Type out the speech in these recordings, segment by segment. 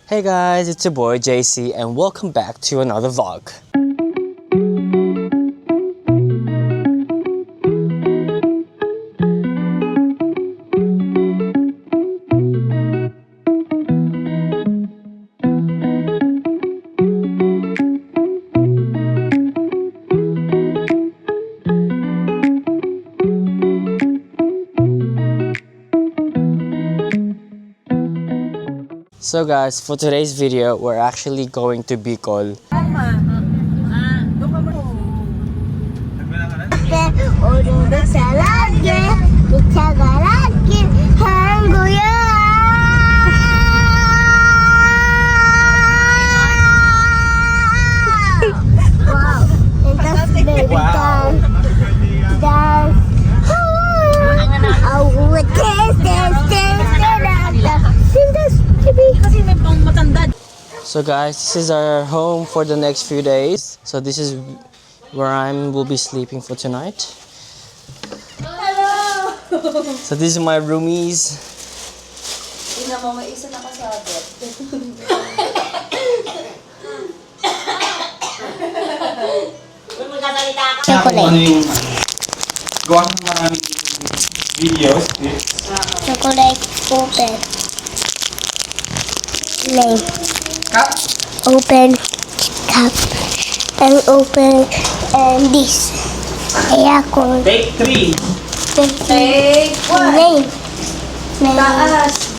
Hey guys, it's your boy JC and welcome back to another vlog. So guys, for today's video, we're actually going to Bicol. So guys, this is our home for the next few days. So this is where will be sleeping for tonight. Hello! So this is my roomies. Ina mo, may isa nakasabot. Chocolate. Ano yung gawa ng maraming videos? Chocolate open. Name. Cup? Open cup. And open and this. Aircon. Take 3. Take name. Name. Taas.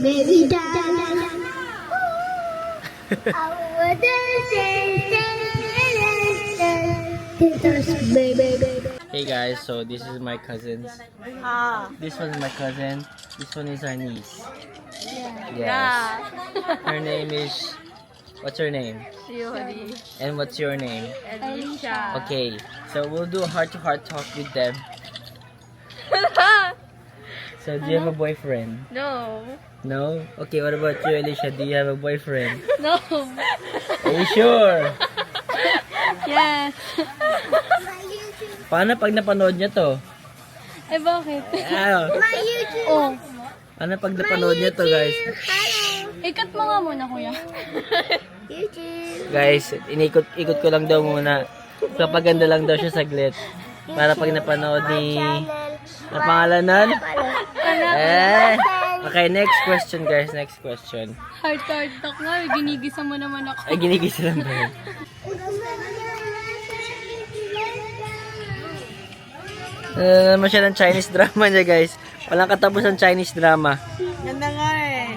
Baby Hey guys, so this is my cousins. This one is my cousin. This one is our niece. Yes. Her name is. What's her name? Yuri. And what's your name? Alicia. Okay, so we'll do a heart-to-heart talk with them. So do you have a boyfriend? No. No? Okay, what about you, Alicia? Do you have a boyfriend? No. Are you sure? Yes. Paano pag napanood niya to? Eh, bakit? Ano? Oh. Ano pag napanood niya to, guys? Ikat mo nga muna, kuya. Guys, ikot ko lang daw muna. Kapaganda lang daw siya saglit. Para pag napanood ni... Ang pangalan nun? Okay, next question, guys. Next question. Heart talk nga. Ginigisa mo naman ako. Ay, ginigisa lang ba yun? Naman siya ng Chinese drama niya, guys. Walang katapos ang Chinese drama. Ganda nga eh.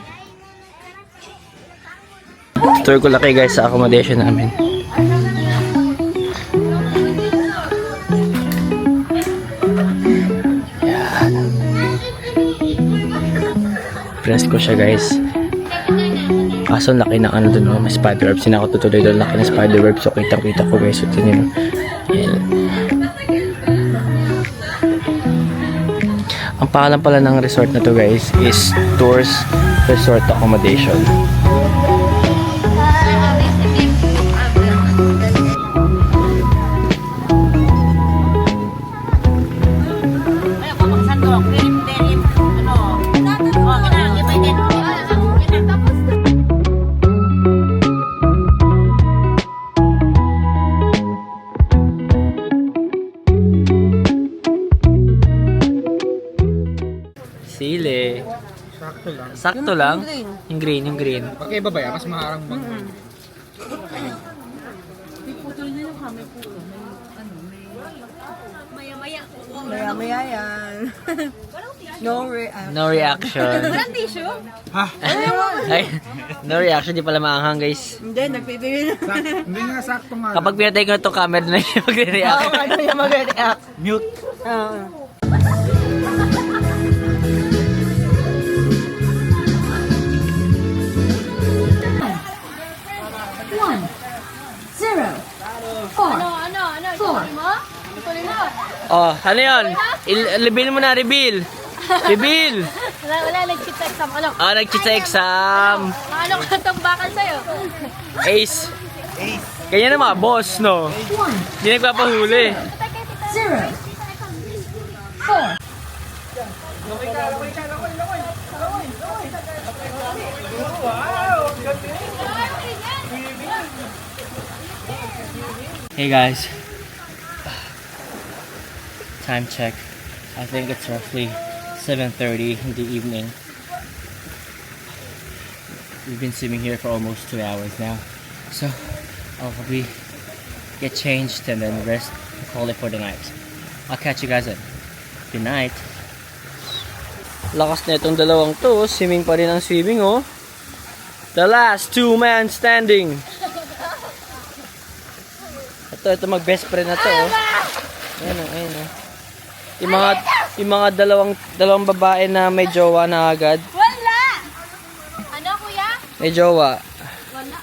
Tour ko laki, guys, sa accommodation namin. Yan. Press ko siya, guys. Kaso laki ng ano dun, oh, may spiderweb. Sinako tutuloy doon, laki ng spiderweb. So kita ko, guys. So tinin. Yan. Ang pangalan pala ng resort na to, guys, is Tours Resort Accommodation. Sili. Sakto lang. Sakto lang. Yung green, yung green. Okay, babaya. Mas maharang bang. Maya-maya yan. No reaction. Walang tissue? Ay, no reaction. Di pala maanghang, guys. Hindi, nagpipili na. Hindi nga sakto nga. Kapag pinatay ko na itong camera na siya mag-react. Ano yung mag-react? Mute. Ano? Ituloy mo? Ituloy mo? Oh, ano yun? Reveal mo na, reveal. Reveal. Wala, nag-cheat exam. Ano? Nag-cheat exam. Ano ka itong bakal sa'yo? Ace. Kanya na mga boss, no? Hindi nagpapahuli. 0. 4. Hey guys. Time check. I think it's roughly 7:30 in the evening. We've been swimming here for almost 2 hours now. So I'll probably get changed and then rest and call it for the night. I'll catch you guys then. Good night. Lakas na itong dalawang to. Swimming pa rin ang swimming, oh. The last 2 man standing. Ito mag-best friend na to, oh. Ayan, oh, ayan, oh. Yung mga dalawang babae na may jowa na agad. Wala! Ano, kuya? May jowa. Wala.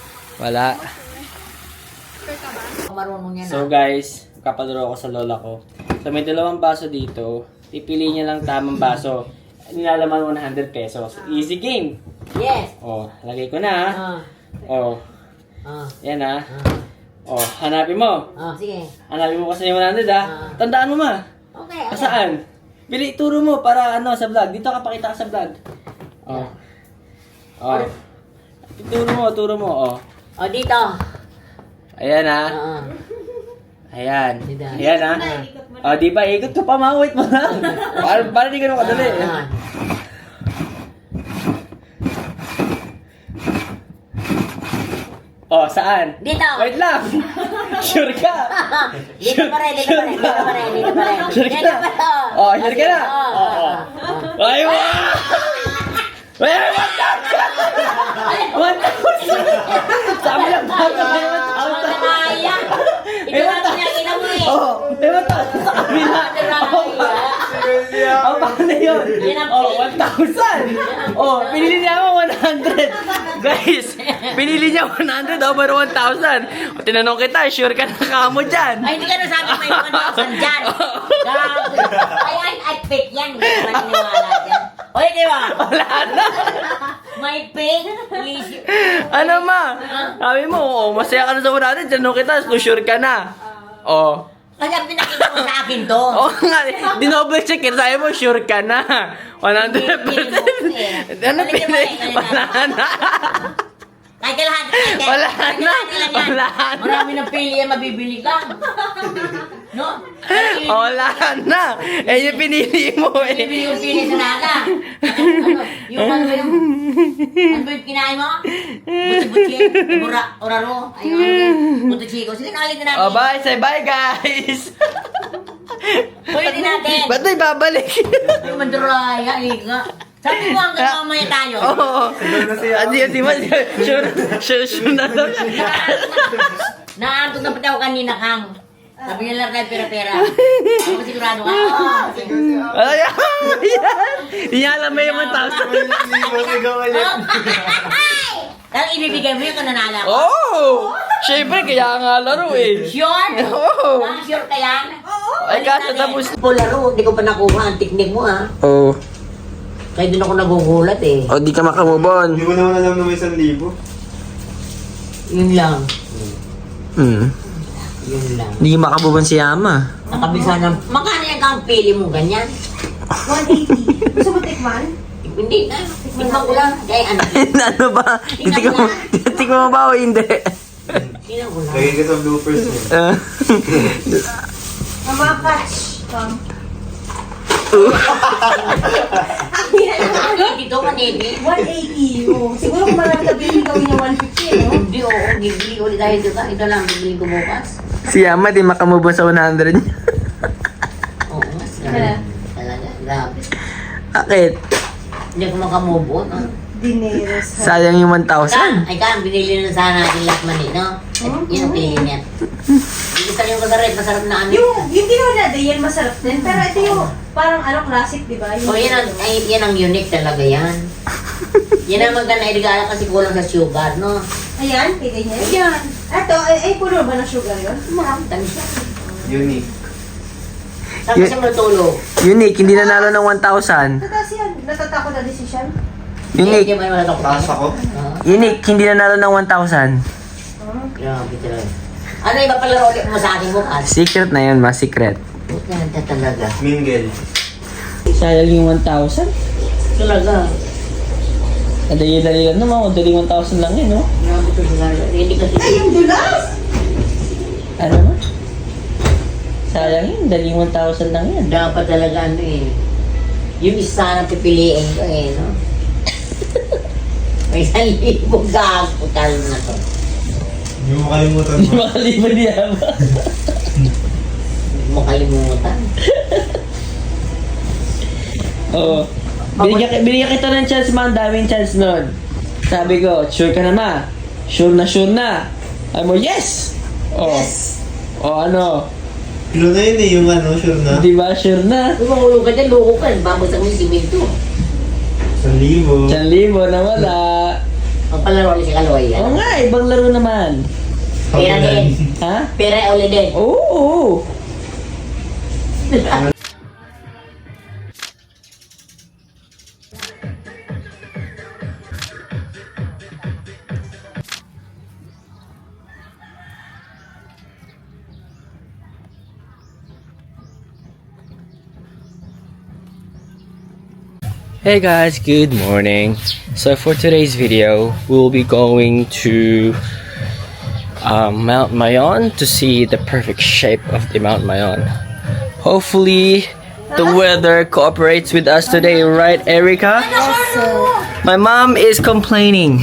Wala. So guys, kapaduro ako sa lola ko. So may dalawang baso dito. Pipili niya lang tamang baso. Nilalaman 100 pesos. Easy game. Yes. Oh, lagay ko na. Oh. Yan ah. Oh, hanapin mo. Sige. Hanapin mo kasi yung 100 ah. Tandaan mo ma. Okay. Saan? Bili, turo mo para ano sa vlog. Dito ka pakita ka sa vlog. Oh. Oh. Turo mo. Oh. Dito. Ayan ah. Ayan. Ayan ah. Oh, di ba? Ikot ka pa, ma. Wait mo lang. Para di ka naman kadali. Oh, saan? Dito. Wait lang. Sure ka? Dito pa rin. Sure ka na? Oh, sure ka na? Oo. Ay, wow! Ay, 1,000! 1,000! Sabi lang ba? May 1,000! Ito lang pinakita mo eh. Oo, may 1,000 sa kabila. Oh, paano yun? Oh, 1,000! Oh, pinili niya ako 100. Guys, pinili niya 100 over 1,000. Tinanong kita, sure ka na kamo dyan? Ay, hindi ka nasabi may 1,000 dyan. Ay, fake yan. Hindi ka maniniwala dyan. Oy, di ba? Wala na. May fake. Please. Ano ma? Sabi mo, oh, masaya ka na sa 100, tinanong kita, sure ka na. Oh. Kasi ang pinakita mo sa akin to. Oo nga, dinoble check it. Sabi mo, sure ka na. 100%. Ano pinili? Wala na. Kahit lahat. Wala na. Wala na. Marami ng pili yan, mabibili ka. No? Wala na. Eh, yung pinili mo eh. Bibili yung pili sa naga. Ano ba yung kinain mo? Buti-buti. Oraro. Ayun. Buti-chiko. Sige, nakalitin natin. Oh, bye. Say bye, guys. Ulitin natin. Ba't na ibabalik? Ay, mandraya. Iga. Sabi mo hanggang mamaya tayo. Oo. Adi, sure na lang. Naantog na pati ako kanina, Kang. Sabi nila tayo pera-pera. Ako sigurado ka. Ayan. Hindi niya alam may 1,000. Dahil ibibigay mo yung kananala ko. Oh! Siyempre, kaya nga laro eh. Sure? Oo. Sure ka yan? Ay, kaso tapos... Po laro, hindi ko pa nakuha ang technique mo ha. Oo. Kaya doon ako nagugulat eh. O, di ka makamubon. Hindi ko naman alam na may 1,000. Yun lang. Yun lang. Hindi ka makamubon si Yama. Nakabisa ng... Magkano yung kang pili mo ganyan? 180. Gusto mo tikman? Hindi na. Tikman ko lang. Kaya ano? Ano ba? Titikman mo ba o hindi? Tingnan ko lang. Lagay ka sa bloopers mo. Mama, catch. Dito, manini. 180. Oh. Siguro kung marami ka bilhin gawin niya 150, no? Hindi, oo. Bibili ulit tayo dito. Ito lang, bibili ko bukas. Si Yama di makamubon sa 100 niya. Oo, mas talaga. Grabe. Bakit? Hindi ako makamove on. Dineros. Sayang yung 1,000. Ay, Kang, binili na sana natin last money, no? Yun ang pili niya. Hindi sa yung masarap na ano. Yung ginawa natin, yan masarap din. Pero ito yung parang classic, di ba? Oh, yan ang unique talaga yan. Yan ang maganda iligala kasi kulang sa sugar, no? Ayan, pili niya. Yan. Ito, ay puno ba ng sugar yun? Marami tamis yan. Unique. Saan kasi matulog? Unique, hindi nanalo ng 1,000. Tataas yan. natatakot na decision? Hindi Unique. mo naman ako. Taas ako. Unique, hindi nanalo ng 1,000. Grabe talaga. Ano iba palaro ulit mo sa akin bukas? Secret na yun, secret. Ganda talaga. Mingle. Sayang yung 1,000. Talaga. Dali-dali lang naman, kung dali 1,000 lang yun, no? Grabe to talaga. Hindi kasi... Ano mo? Sayang yun, dali 1,000 lang yan. Dapat talaga ano eh. Yung isa na pipiliin ko eh, no? May 1,000 gago talo na to. Hindi mo makalimutan Hindi mo. makalimutan niya ba? Hindi mo kalimutan. Oo. Binigyan kita ng chance, ma. Ang daming chance nun. Sabi ko, sure ka na, ma. Sure na, sure na. Ay mo, yes! Oh. Yes! O ano? Kilo na yun eh, yung ano, sure na. Di ba, sure na? Kung mahulog ka dyan, loko ka. Babagsak mo yung simento. 1,000. 1,000 na wala. Ang palaro ulit si Kaloy yan. Oo nga, ibang laro naman. Pera din. Ha? Pera ulit din. Oo. Hey guys, good morning. So for today's video, we'll be going to Mount Mayon to see the perfect shape of the Mount Mayon. Hopefully, the weather cooperates with us today, right, Erica? My mom is complaining.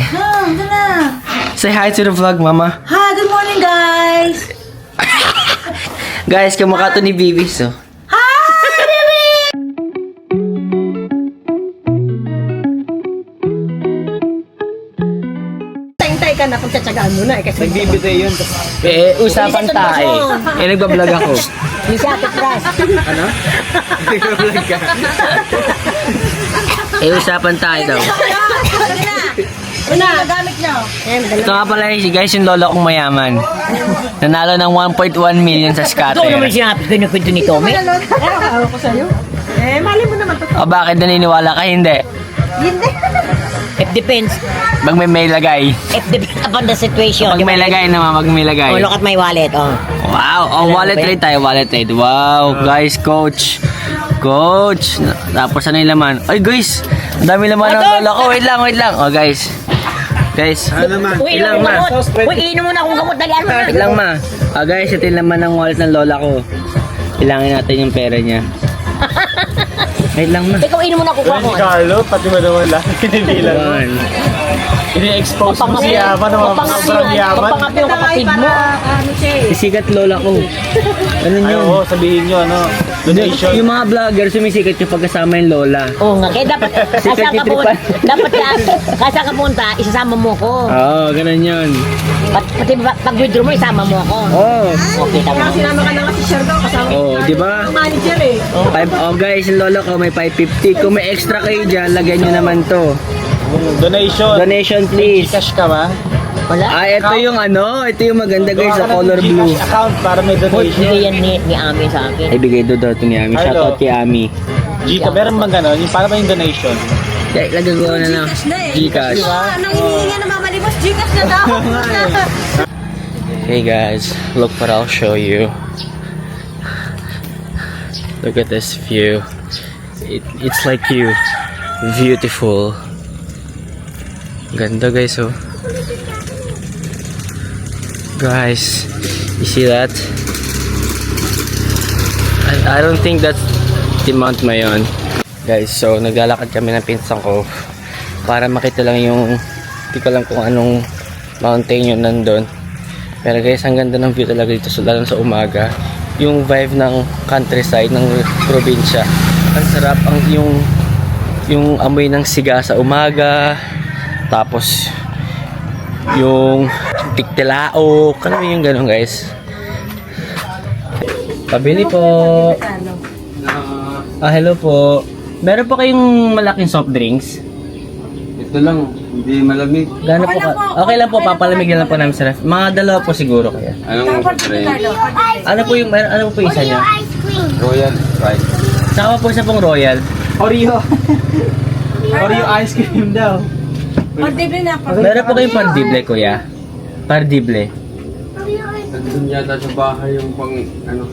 Say hi to the vlog, mama. Hi, good morning guys! Guys, kamukha to ni Bibi, so. Hintay ka na kung tsatsagaan mo na eh kasi Nagbibitay yun. Usapan tayo. Nagbablog ako. Yung si Ate Pras. Ano? Nagbablog ka. Usapan tayo daw. Una, gamit nyo. Ito nga pala guys, yung lolo kong mayaman. Nanalo ng 1.1 million sa scatter. Ito naman sinabi ko kwento ni Tommy. Araw ko sa'yo. Eh, mali mo naman to. O bakit naniniwala ka? Hindi. Hindi. It depends. Pag may lagay. It depends upon the situation. Pag may lagay naman, pag may lagay. Oh, look at my wallet. Oh. Wow, wallet trade tayo, wallet trade. Wow, guys, coach. Coach. Tapos ano yung laman? Ay guys, ang dami laman ng lolo ko. Wait lang. O guys. Guys, Ano naman? Uy, ilang inom mo ma? gamot. Uy, inom mo na akong gamot. Dalian mo na. wait lang ma. Guys, ito yung laman ng wallet ng lola ko. Kailangan natin yung pera niya. Wait lang ma. Ikaw inom mo na kukuha ko. Carlo, pati mo naman lang. Kinibilan mo. One. Ini-expose mo si Yaman ng mga sobrang yaman. Papangapi yung kapatid mo. Ano siya eh. Sisikat lola ko. Ano Ay, yun? oo, sabihin nyo, ano, donation. Yung mga vlogger sumisikat yung pagkasama yung lola. Oo nga. Kaya dapat, kasama ka punta, dapat kasama ka punta, isasama mo ko. Oo, ganun yun. Pati pag-withdraw mo, isama mo ako. Oo. Okay, tama. Sinama ka na nga si Sherdo kasama Oo, di ba? ang manager eh. Guys, yung lolo ko may 550. Kung may extra kayo dyan, lagyan nyo naman to. Donation. Donation please. Cash ka ba? Wala. Ito yung ano, ito yung maganda guys, sa Gawa ka ng color blue. Gcash account para may Bigay donation. yan ni Ami sa akin. Ibigay do daw to ni Ami. Hello. Shoutout kay Ami. Gcash, meron bang gano'n? Yung para ba yung donation? Lagay ko na lang. Gcash. Anong hinihingi nga na mamalimos? Gcash na daw. Hey guys, look what I'll show you. Look at this view. It's like you. Beautiful. Ganda guys, oh. Guys, you see that? I don't think that's the Mount Mayon. Guys, so naglalakad kami ng pinsan ko para makita lang yung, hindi ko lang kung anong mountain yun nandun. Pero guys, ang ganda ng view talaga dito, lalo sa umaga. Yung vibe ng countryside, ng probinsya. Ang sarap, yung amoy ng siga sa umaga. Tapos, yung tiktilaok. Ano yung ganun guys? Pabili po. Hello po. Meron po kayong malaking soft drinks? Ito lang, hindi malamig. Gano'n po ka? Okay lang po, papalamig na lang po namin sa ref. Mga dalawa po siguro kaya. Anong try? Ano po yung isa niya? Ice cream. Royal Sprite. Saka po isa pong royal. Oreo. Oreo ice cream daw. Ordebre na ako. Meron po kayong pardible, kuya? Pardible. Nandun yata sa bahay yung pang, ano.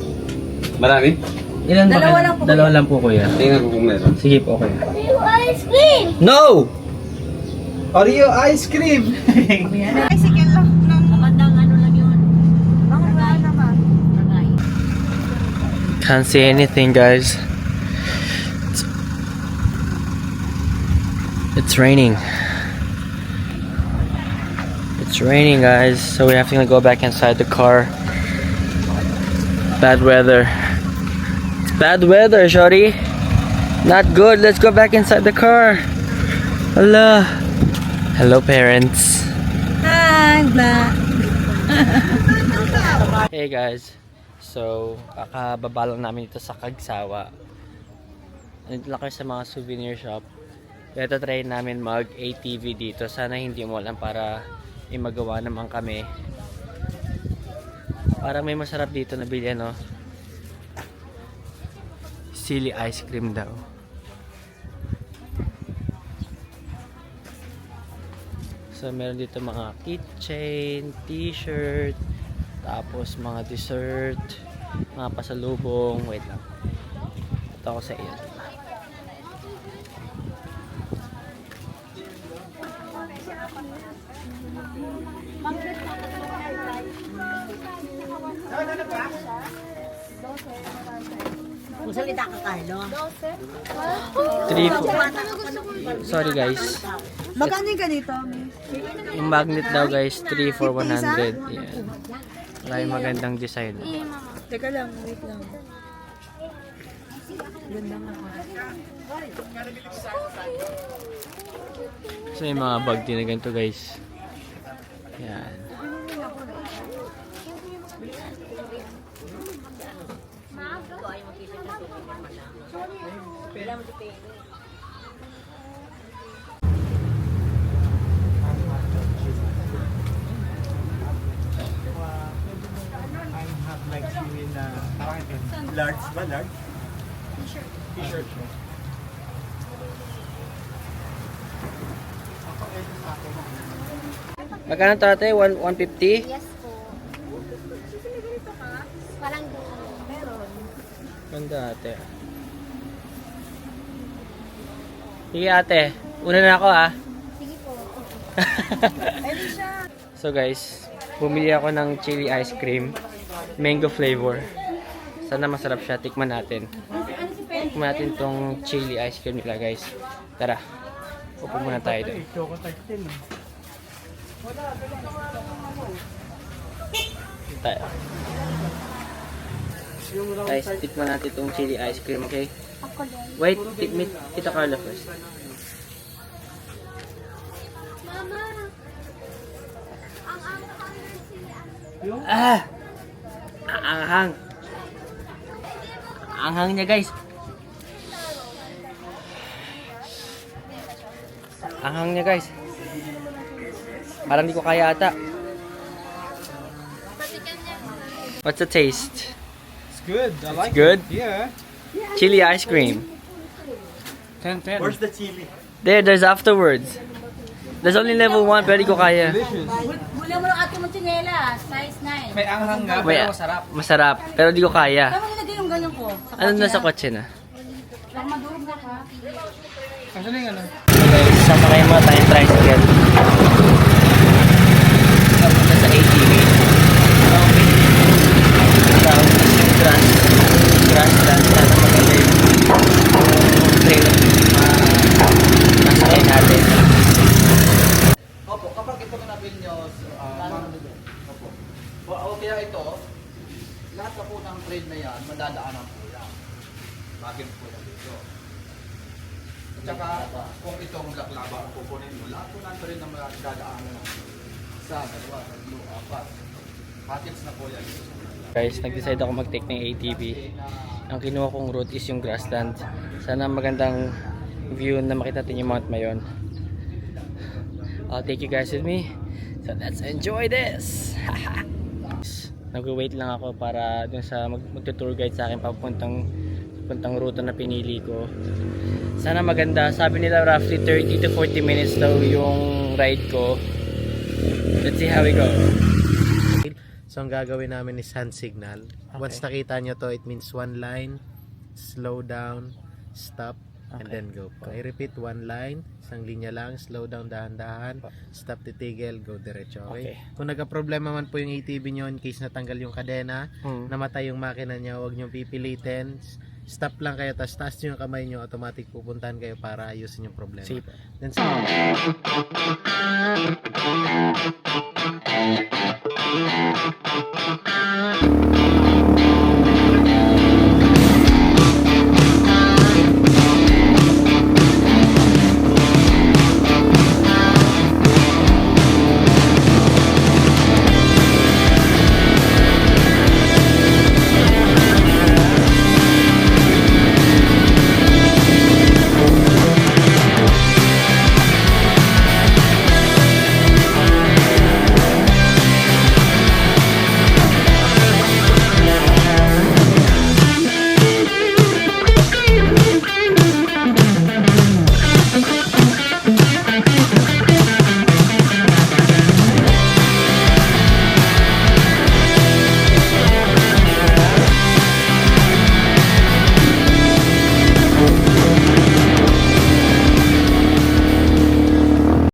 Marami? Ilan ba Dalawa kayo? lang po, Dalawa lang po, kuya. Tingnan ko kung meron. Sige po, kuya. Ice cream! No! Oreo ice cream. Magandang ano lang yun. Tagay. Can't see anything, guys. It's raining. It's raining, guys. So we have to go back inside the car. Bad weather. It's bad weather, shorty. Not good. Let's go back inside the car. Hello. Hello, parents. Hi, Bla. Hey guys, so kakababa lang namin dito sa Kagsawa. Nandito lang kayo sa mga souvenir shop. Kaya try namin mag ATV dito. Sana hindi mo lang para imagawa naman kami. Para may masarap dito na bilhin, no? Silly ice cream daw. So meron dito mga keychain, t-shirt, tapos mga dessert, mga pasalubong. Wait lang. Ito ako sa iyo. Kung salita ka, Carlo. 3 Sorry guys. Magkano yung ganito? Yung magnet daw guys, 3 for 100. Yan. Maraming magandang design. Teka lang, wait lang. So may mga bag din na ganito guys. Yan. Large ba? Large? T-shirt. Magkano tate? 150? Yes po. Walang meron. Ganda ate. Sige ate, una na ako ah. Sige po. So guys, bumili ako ng chili ice cream, mango flavor. Sana masarap siya, tikman natin. Tikman natin tong chili ice cream nila guys. Tara, upo muna tayo doon. Tayo. Guys, tikman natin tong chili ice cream, okay? Ako din. Wait, meet Tita Carla first. Mama! Ah! Anghang. Anghang niya guys. Anghang niya guys. Parang di ko kaya ata. What's the taste? It's good. I like Good? it. Yeah. Chili ice cream. 10-10. Where's the chili? There's afterwards. There's only level 1 pero di ko kaya. Delicious. Bula mo ng ate mo tsinelas. Size 9. May anghang nga, May- pero masarap. Masarap pero di ko kaya. Tama nilagay yung ganyan ko. Ano na sa kotse na? Baka madurog na ka. Kasi na yung ano? Guys, sama kayo mga tayong tricycle. Papunta sa ATV. Tawag is yung grassland. Sana maganda yung trail nasakay natin. Opo, kapag ito nabil nyo, opo. O kaya ito, lahat na po ng trade na yan, madadaanan po yan. Bakit po yan dito? At saka, kung itong laklaba ang kukunin mo, lahat po ng trade na madadaanan ng isa, dalawa, tatlo, apat. Packets na po yan. Guys, nag-decide ako mag-take ng ATV. Ang kinuha kong route is yung grassland. Sana magandang view na makita natin yung Mount Mayon. I'll take you guys with me. So let's enjoy this! Nag-wait lang ako para dun sa mag-tour guide sa akin papuntang ruta na pinili ko. Sana maganda. Sabi nila roughly 30 to 40 minutes daw yung ride ko. Let's see how we go. So ang gagawin namin is hand signal. Once nakita nyo to, it means one line, slow down, stop, and then go po. I-repeat, one line, isang linya lang, slow down, dahan-dahan, stop, titigil, go diretso. Okay? Kung nagka-problema man po yung ATV nyo in case natanggal yung kadena, namatay yung makina nyo, huwag nyo pipilitin, stop lang kayo, tas taas nyo yung kamay nyo, automatic pupuntahan kayo para ayusin yung problema. Sige po. Then,